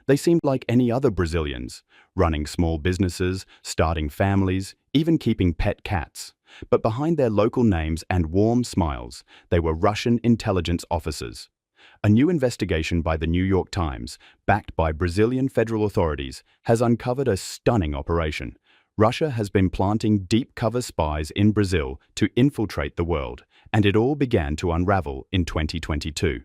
They seemed like any other Brazilians, running small businesses, starting families, even keeping pet cats. But behind their local names and warm smiles, they were Russian intelligence officers. A new investigation by the New York Times, backed by Brazilian federal authorities, has uncovered a stunning operation. Russia has been planting deep-cover spies in Brazil to infiltrate the world, and it all began to unravel in 2022.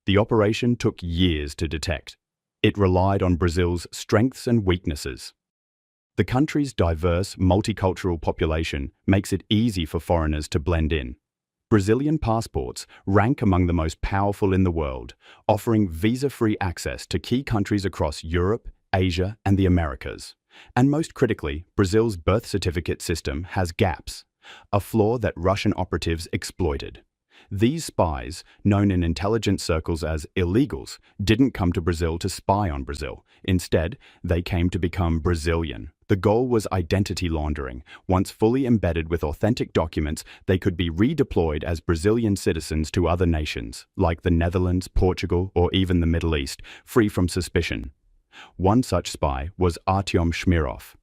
The operation took years to detect. It relied on Brazil's strengths and weaknesses. The country's diverse, multicultural population makes it easy for foreigners to blend in. Brazilian passports rank among the most powerful in the world, offering visa-free access to key countries across Europe, Asia, and the Americas. And most critically, Brazil's birth certificate system has gaps, a flaw that Russian operatives exploited. These spies, known in intelligence circles as illegals, didn't come to Brazil to spy on Brazil. Instead, they came to become Brazilian. The goal was identity laundering. Once fully embedded with authentic documents, they could be redeployed as Brazilian citizens to other nations, like the Netherlands, Portugal, or even the Middle East, free from suspicion. One such spy was Artyom Shmirov.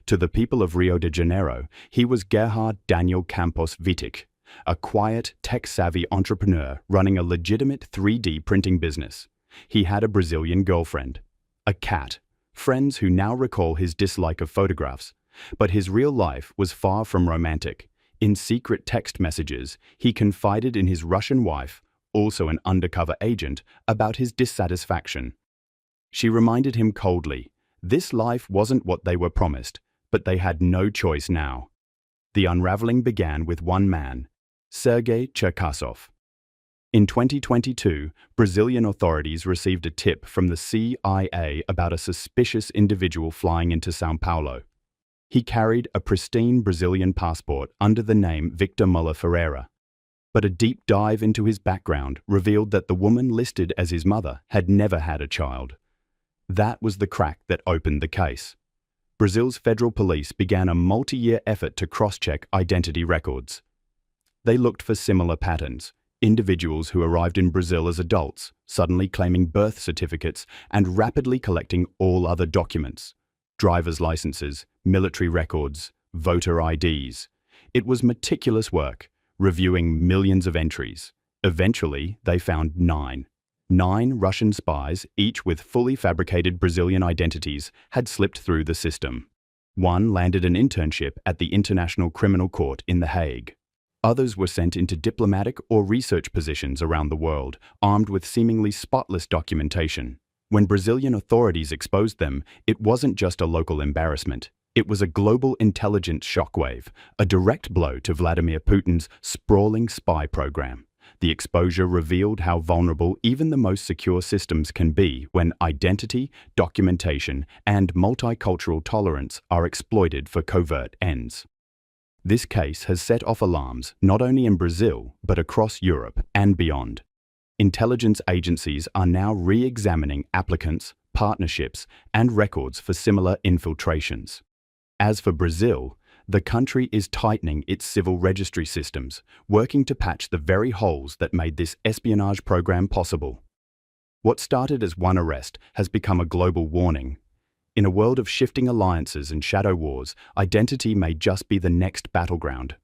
To the people of Rio de Janeiro, he was Gerhard Daniel Campos Wittig, a quiet, tech-savvy entrepreneur running a legitimate 3D printing business. He had a Brazilian girlfriend, a cat, friends who now recall his dislike of photographs. But his real life was far from romantic. In secret text messages, he confided in his Russian wife, also an undercover agent, about his dissatisfaction. She reminded him coldly, this life wasn't what they were promised, but they had no choice now. The unraveling began with one man, Sergei Cherkasov. In 2022, Brazilian authorities received a tip from the CIA about a suspicious individual flying into São Paulo. He carried a pristine Brazilian passport under the name Victor Muller Ferreira. But a deep dive into his background revealed that the woman listed as his mother had never had a child. That was the crack that opened the case. Brazil's federal police began a multi-year effort to cross-check identity records. They looked for similar patterns. Individuals who arrived in Brazil as adults, suddenly claiming birth certificates and rapidly collecting all other documents. Driver's licenses, military records, voter IDs. It was meticulous work, reviewing millions of entries. Eventually, they found 9 Russian spies, each with fully fabricated Brazilian identities, had slipped through the system. One landed an internship at the International Criminal Court in The Hague. Others were sent into diplomatic or research positions around the world, armed with seemingly spotless documentation. When Brazilian authorities exposed them, it wasn't just a local embarrassment. It was a global intelligence shockwave, a direct blow to Vladimir Putin's sprawling spy program. The exposure revealed how vulnerable even the most secure systems can be when identity, documentation, and multicultural tolerance are exploited for covert ends. This case has set off alarms not only in Brazil, but across Europe and beyond. Intelligence agencies are now re-examining applicants, partnerships, and records for similar infiltrations. As for Brazil, the country is tightening its civil registry systems, working to patch the very holes that made this espionage program possible. What started as one arrest has become a global warning. In a world of shifting alliances and shadow wars, identity may just be the next battleground.